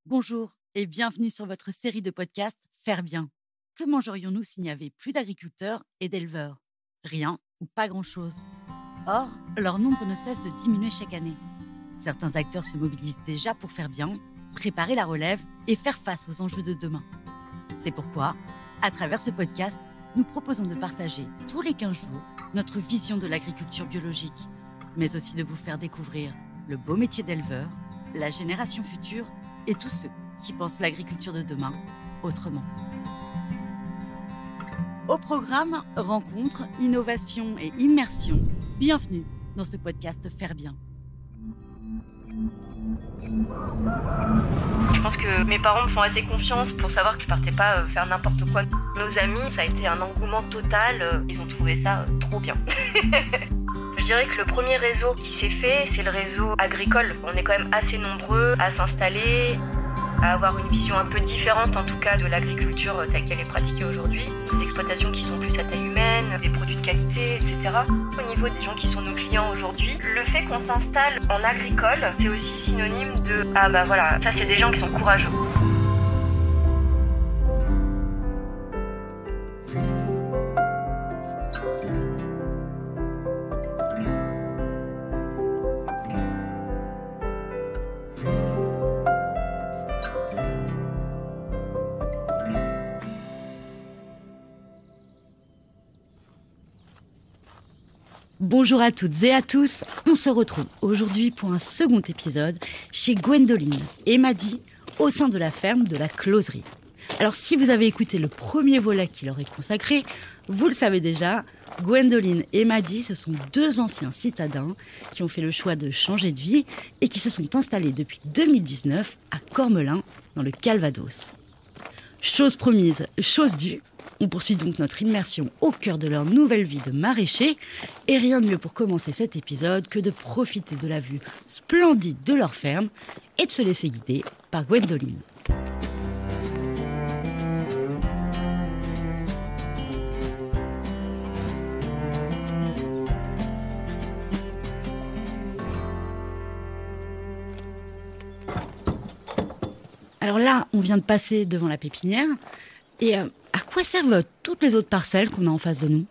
Bonjour et bienvenue sur votre série de podcasts Faire bien. Que mangerions-nous s'il n'y avait plus d'agriculteurs et d'éleveurs? Rien ou pas grand-chose. Or, leur nombre ne cesse de diminuer chaque année. Certains acteurs se mobilisent déjà pour faire bien, préparer la relève et faire face aux enjeux de demain. C'est pourquoi, à travers ce podcast, nous proposons de partager tous les 15 jours notre vision de l'agriculture biologique, mais aussi de vous faire découvrir le beau métier d'éleveur, la génération future et tous ceux qui pensent l'agriculture de demain autrement. Au programme, rencontres, innovation et immersion, bienvenue dans ce podcast Faire bien. Je pense que mes parents me font assez confiance pour savoir que je partais pas faire n'importe quoi. Nos amis, ça a été un engouement total, ils ont trouvé ça trop bien. Je dirais que le premier réseau qui s'est fait, c'est le réseau agricole. On est quand même assez nombreux à s'installer, à avoir une vision un peu différente en tout cas de l'agriculture telle qu'elle est pratiquée aujourd'hui. Des exploitations qui sont plus à taille humaine, des produits de qualité, etc. Au niveau des gens qui sont nos clients aujourd'hui, le fait qu'on s'installe en agricole, c'est aussi synonyme de « Ah bah voilà, ça c'est des gens qui sont courageux ». Bonjour à toutes et à tous, on se retrouve aujourd'hui pour un second épisode chez Gwendoline et Madi au sein de la ferme de la Closerie. Alors si vous avez écouté le premier volet qui leur est consacré, vous le savez déjà, Gwendoline et Madi, ce sont deux anciens citadins qui ont fait le choix de changer de vie et qui se sont installés depuis 2019 à Cormelin dans le Calvados. Chose promise, chose due. On poursuit donc notre immersion au cœur de leur nouvelle vie de maraîchers. Et rien de mieux pour commencer cet épisode que de profiter de la vue splendide de leur ferme et de se laisser guider par Gwendoline. Alors là, on vient de passer devant la pépinière. Et à quoi servent toutes les autres parcelles qu'on a en face de nous?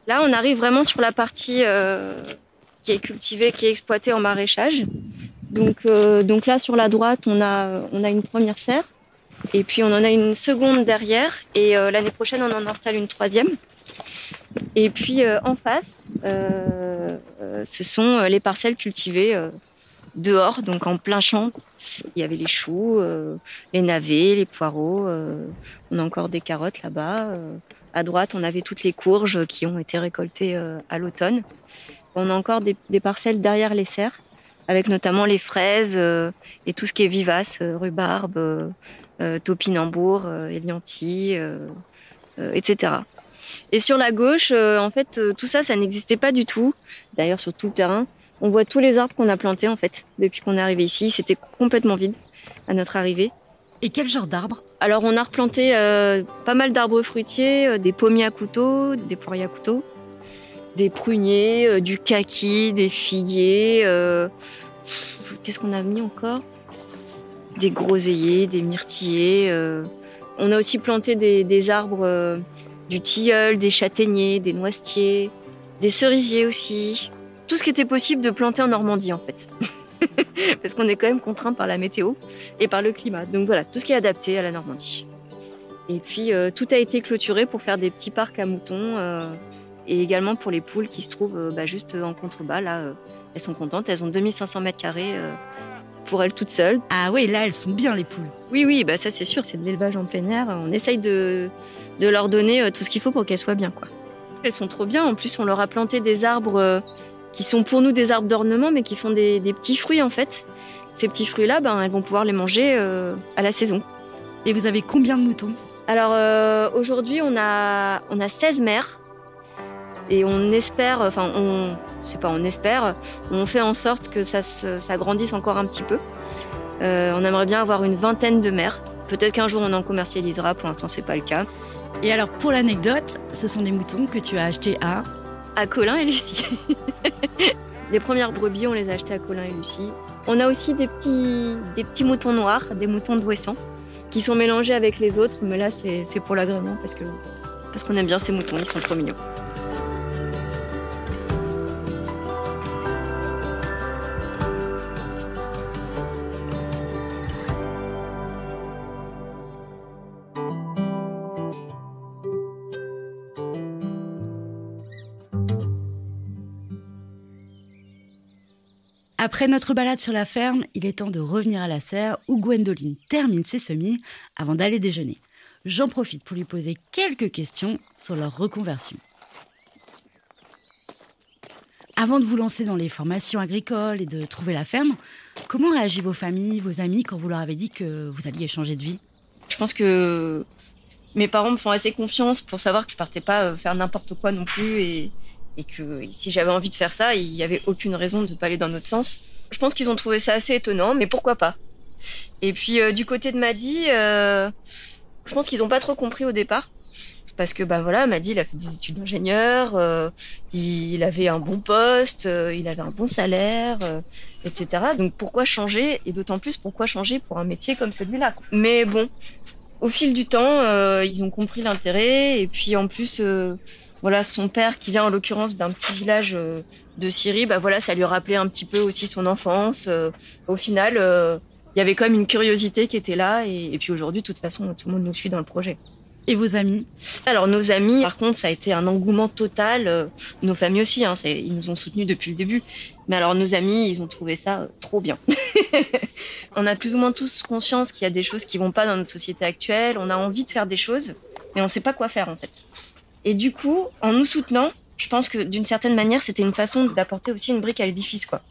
Là, on arrive vraiment sur la partie qui est cultivée, qui est exploitée en maraîchage. Donc là, sur la droite, on a une première serre. Et puis, on en a une seconde derrière. Et l'année prochaine, on en installe une troisième. Et puis, en face, ce sont les parcelles cultivées dehors, donc en plein champ. Il y avait les choux, les navets, les poireaux. On a encore des carottes là-bas. À droite, on avait toutes les courges qui ont été récoltées à l'automne. On a encore des parcelles derrière les serres, avec notamment les fraises et tout ce qui est vivace, rhubarbe, topinambour, éliantie, etc. Et sur la gauche, en fait, tout ça, ça n'existait pas du tout. D'ailleurs, sur tout le terrain, on voit tous les arbres qu'on a plantés, en fait, depuis qu'on est arrivé ici. C'était complètement vide à notre arrivée. Et quel genre d'arbres? Alors, on a replanté pas mal d'arbres fruitiers, des pommiers à couteau, des poiriers à couteau, des pruniers, du kaki, des figuiers. Qu'est-ce qu'on a mis encore? Des groseilliers, des myrtillers. On a aussi planté des arbres, du tilleul, des châtaigniers, des noisetiers, des cerisiers aussi. Tout ce qui était possible de planter en Normandie, en fait. Parce qu'on est quand même contraint par la météo et par le climat. Donc voilà, tout ce qui est adapté à la Normandie. Et puis, tout a été clôturé pour faire des petits parcs à moutons et également pour les poules qui se trouvent juste en contrebas. Là, elles sont contentes. Elles ont 2500 mètres carrés pour elles toutes seules. Ah oui, là, elles sont bien, les poules. Oui, ça c'est sûr. C'est de l'élevage en plein air. On essaye de leur donner tout ce qu'il faut pour qu'elles soient bien, quoi. Elles sont trop bien. En plus, on leur a planté des arbres qui sont pour nous des arbres d'ornement, mais qui font des petits fruits, en fait. Ces petits fruits-là, elles vont pouvoir les manger à la saison. Et vous avez combien de moutons? Alors, aujourd'hui, on a 16 mères. Et on espère, on fait en sorte que ça grandisse encore un petit peu. On aimerait bien avoir une vingtaine de mères. Peut-être qu'un jour, on en commercialisera. Pour l'instant, c'est pas le cas. Et alors, pour l'anecdote, ce sont des moutons que tu as achetés à Colin et Lucie. Les premières brebis, on les a achetées à Colin et Lucie. On a aussi des petits moutons noirs, des moutons d'Ouessant, qui sont mélangés avec les autres, mais là c'est pour l'agrément parce qu'on aime bien ces moutons, ils sont trop mignons. Après notre balade sur la ferme, il est temps de revenir à la serre où Gwendoline termine ses semis avant d'aller déjeuner. J'en profite pour lui poser quelques questions sur leur reconversion. Avant de vous lancer dans les formations agricoles et de trouver la ferme, comment réagissent vos familles, vos amis quand vous leur avez dit que vous alliez changer de vie ? Je pense que mes parents me font assez confiance pour savoir que je partais pas faire n'importe quoi non plus et que si j'avais envie de faire ça, il n'y avait aucune raison de ne pas aller dans notre sens. Je pense qu'ils ont trouvé ça assez étonnant, mais pourquoi pas. Et puis du côté de Madi, je pense qu'ils n'ont pas trop compris au départ. Parce que Madi, il a fait des études d'ingénieur, il avait un bon poste, il avait un bon salaire, etc. Donc pourquoi changer ? Et d'autant plus, pourquoi changer pour un métier comme celui-là ? Mais bon, au fil du temps, ils ont compris l'intérêt. Et puis en plus... son père qui vient en l'occurrence d'un petit village de Syrie, ça lui rappelait un petit peu aussi son enfance. Au final, il y avait quand même une curiosité qui était là et puis aujourd'hui, de toute façon, tout le monde nous suit dans le projet. Et vos amis ? Alors nos amis, par contre, ça a été un engouement total. Nos familles aussi, ils nous ont soutenus depuis le début. Mais alors nos amis, ils ont trouvé ça trop bien. On a plus ou moins tous conscience qu'il y a des choses qui vont pas dans notre société actuelle. On a envie de faire des choses, mais on sait pas quoi faire en fait. Et du coup, en nous soutenant, je pense que d'une certaine manière, c'était une façon d'apporter aussi une brique à l'édifice, quoi,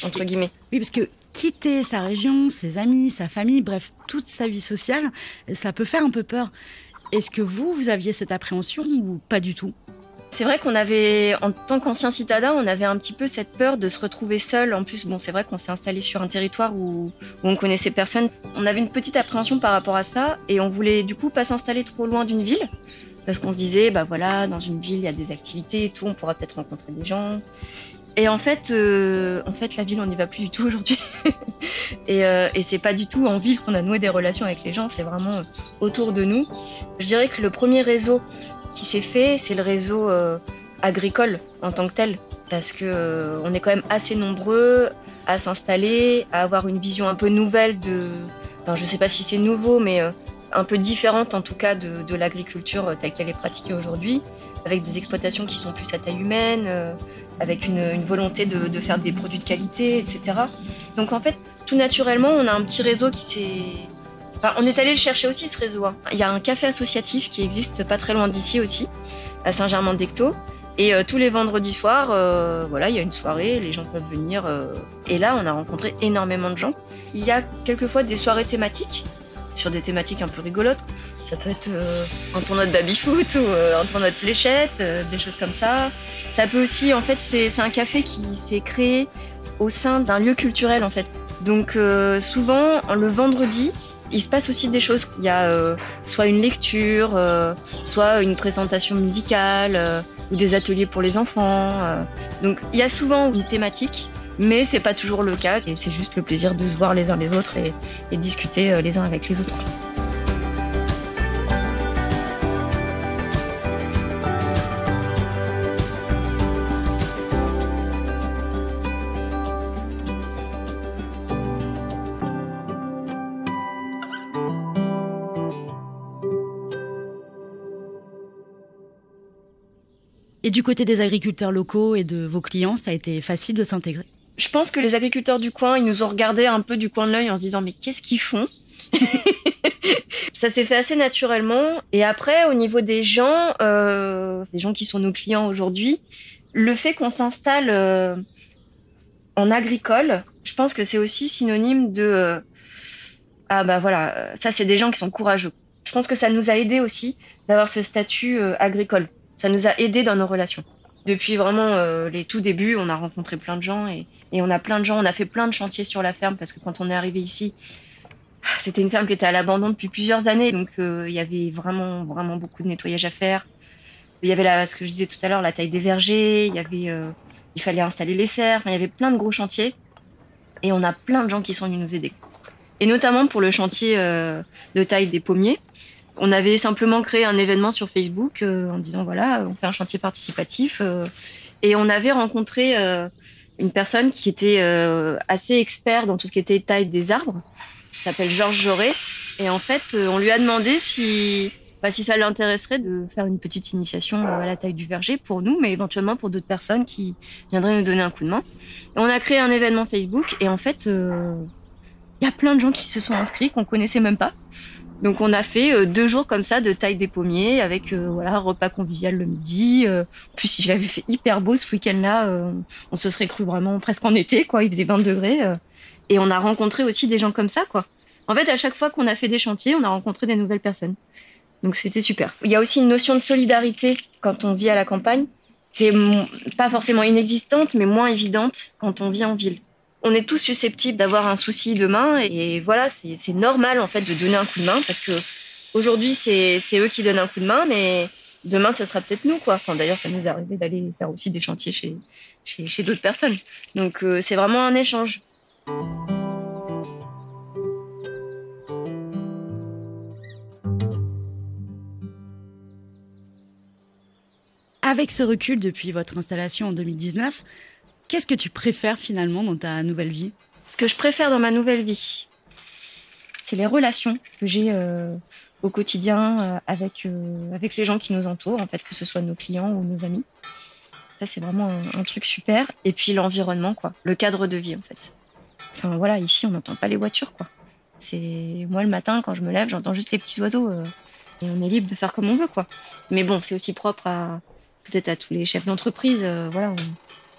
entre guillemets. Oui, parce que quitter sa région, ses amis, sa famille, bref, toute sa vie sociale, ça peut faire un peu peur. Est-ce que vous aviez cette appréhension ou pas du tout ? C'est vrai qu'on avait, en tant qu'anciens citadins, on avait un petit peu cette peur de se retrouver seul. En plus, c'est vrai qu'on s'est installé sur un territoire où on connaissait personne. On avait une petite appréhension par rapport à ça et on voulait du coup pas s'installer trop loin d'une ville. Parce qu'on se disait, dans une ville, il y a des activités et tout, on pourra peut-être rencontrer des gens. Et en fait, la ville, on n'y va plus du tout aujourd'hui. et c'est pas du tout en ville qu'on a noué des relations avec les gens, c'est vraiment autour de nous. Je dirais que le premier réseau qui s'est fait, c'est le réseau agricole en tant que tel. Parce que on est quand même assez nombreux à s'installer, à avoir une vision un peu nouvelle je sais pas si c'est nouveau, mais... un peu différente en tout cas de l'agriculture telle qu'elle est pratiquée aujourd'hui, avec des exploitations qui sont plus à taille humaine, avec une volonté de faire des produits de qualité, etc. Donc en fait, tout naturellement, on a un petit réseau qui s'est... on est allé le chercher aussi, ce réseau. Il y a un café associatif qui existe pas très loin d'ici aussi, à Saint-Germain-d'Ectot. Et tous les vendredis soirs, il y a une soirée, les gens peuvent venir. Et là, on a rencontré énormément de gens. Il y a quelquefois des soirées thématiques, sur des thématiques un peu rigolotes. Ça peut être un tournoi de baby-foot ou un tournoi de fléchettes, des choses comme ça. Ça peut aussi, en fait, c'est un café qui s'est créé au sein d'un lieu culturel, en fait. Donc souvent, le vendredi, il se passe aussi des choses. Il y a soit une lecture, soit une présentation musicale, ou des ateliers pour les enfants. Donc il y a souvent une thématique. Mais c'est pas toujours le cas et c'est juste le plaisir de se voir les uns les autres et discuter les uns avec les autres. Et du côté des agriculteurs locaux et de vos clients, ça a été facile de s'intégrer ? Je pense que les agriculteurs du coin, ils nous ont regardé un peu du coin de l'œil en se disant « mais qu'est-ce qu'ils font ?» Ça s'est fait assez naturellement. Et après, au niveau des gens qui sont nos clients aujourd'hui, le fait qu'on s'installe en agricole, je pense que c'est aussi synonyme de ça c'est des gens qui sont courageux. Je pense que ça nous a aidé aussi d'avoir ce statut agricole. Ça nous a aidé dans nos relations. Depuis vraiment les tout débuts, on a rencontré plein de gens et on a plein de gens, on a fait plein de chantiers sur la ferme parce que quand on est arrivé ici, c'était une ferme qui était à l'abandon depuis plusieurs années, donc il y avait vraiment vraiment beaucoup de nettoyage à faire. Il y avait ce que je disais tout à l'heure, la taille des vergers, il fallait installer les serres, il y avait plein de gros chantiers. Et on a plein de gens qui sont venus nous aider. Et notamment pour le chantier de taille des pommiers. On avait simplement créé un événement sur Facebook en disant voilà, on fait un chantier participatif. Et on avait rencontré une personne qui était assez expert dans tout ce qui était taille des arbres. Il s'appelle Georges Jauré. Et en fait, on lui a demandé si ça l'intéresserait de faire une petite initiation à la taille du verger pour nous, mais éventuellement pour d'autres personnes qui viendraient nous donner un coup de main. Et on a créé un événement Facebook et en fait, il y a plein de gens qui se sont inscrits qu'on connaissait même pas. Donc on a fait 2 jours comme ça de taille des pommiers avec un repas convivial le midi. En plus, il avait fait hyper beau ce week-end-là. On se serait cru vraiment presque en été, quoi. Il faisait 20 degrés. Et on a rencontré aussi des gens comme ça, quoi. En fait, à chaque fois qu'on a fait des chantiers, on a rencontré des nouvelles personnes. Donc c'était super. Il y a aussi une notion de solidarité quand on vit à la campagne, qui est pas forcément inexistante, mais moins évidente quand on vit en ville. On est tous susceptibles d'avoir un souci demain et voilà, c'est normal en fait de donner un coup de main parce que aujourd'hui c'est eux qui donnent un coup de main, mais demain ce sera peut-être nous, quoi. Enfin, d'ailleurs, ça nous est arrivé d'aller faire aussi des chantiers chez d'autres personnes. Donc c'est vraiment un échange. Avec ce recul depuis votre installation en 2019, qu'est-ce que tu préfères finalement dans ta nouvelle vie ? Ce que je préfère dans ma nouvelle vie, c'est les relations que j'ai au quotidien avec les gens qui nous entourent, en fait, que ce soit nos clients ou nos amis. Ça, c'est vraiment un truc super. Et puis l'environnement, quoi. Le cadre de vie, en fait. Enfin, voilà, ici, on n'entend pas les voitures, quoi. C'est moi, le matin, quand je me lève, j'entends juste les petits oiseaux. Et on est libre de faire comme on veut, quoi. Mais bon, c'est aussi propre peut-être à tous les chefs d'entreprise. Voilà,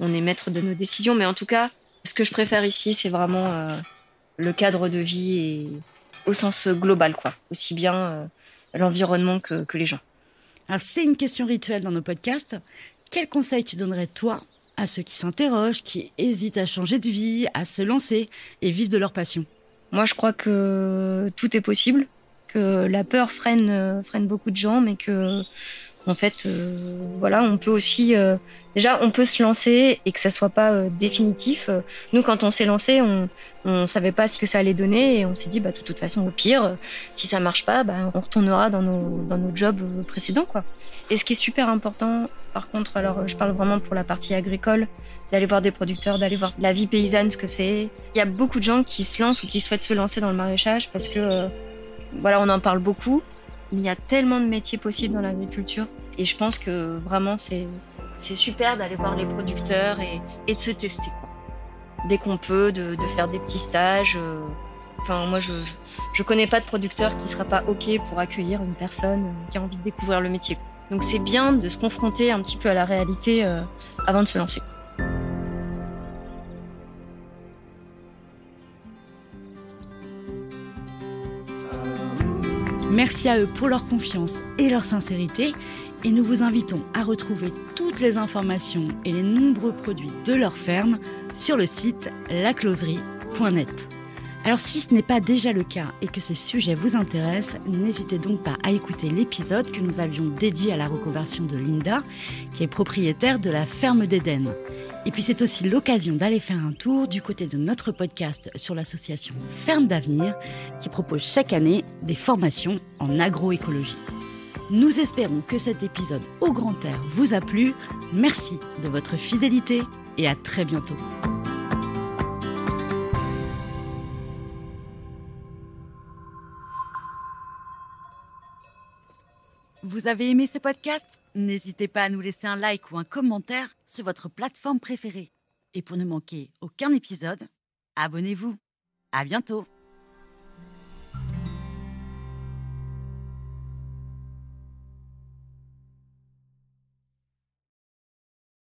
on est maître de nos décisions. Mais en tout cas, ce que je préfère ici, c'est vraiment le cadre de vie et au sens global, quoi. Aussi bien l'environnement que les gens. Alors, c'est une question rituelle dans nos podcasts. Quel conseil tu donnerais, toi, à ceux qui s'interrogent, qui hésitent à changer de vie, à se lancer et vivre de leur passion ? Moi, je crois que tout est possible, que la peur freine beaucoup de gens, mais que, en fait, voilà, on peut aussi... déjà, on peut se lancer et que ça soit pas définitif. Nous, quand on s'est lancé, on savait pas ce que ça allait donner et on s'est dit, de toute façon, au pire, si ça marche pas, on retournera dans nos jobs précédents, quoi. Et ce qui est super important, par contre, alors je parle vraiment pour la partie agricole, d'aller voir des producteurs, d'aller voir la vie paysanne, ce que c'est. Il y a beaucoup de gens qui se lancent ou qui souhaitent se lancer dans le maraîchage parce que, voilà, on en parle beaucoup. Il y a tellement de métiers possibles dans l'agriculture et je pense que vraiment c'est super d'aller voir les producteurs et de se tester, quoi. Dès qu'on peut, de faire des petits stages. Enfin, moi, je connais pas de producteur qui sera pas OK pour accueillir une personne qui a envie de découvrir le métier. Donc c'est bien de se confronter un petit peu à la réalité avant de se lancer. Merci à eux pour leur confiance et leur sincérité et nous vous invitons à retrouver toutes les informations et les nombreux produits de leur ferme sur le site lacloserie.net. Alors si ce n'est pas déjà le cas et que ces sujets vous intéressent, n'hésitez donc pas à écouter l'épisode que nous avions dédié à la reconversion de Linda, qui est propriétaire de la ferme d'Éden. Et puis c'est aussi l'occasion d'aller faire un tour du côté de notre podcast sur l'association Ferme d'Avenir, qui propose chaque année des formations en agroécologie. Nous espérons que cet épisode au grand air vous a plu. Merci de votre fidélité et à très bientôt. Vous avez aimé ce podcast ? N'hésitez pas à nous laisser un like ou un commentaire sur votre plateforme préférée. Et pour ne manquer aucun épisode, abonnez-vous. À bientôt.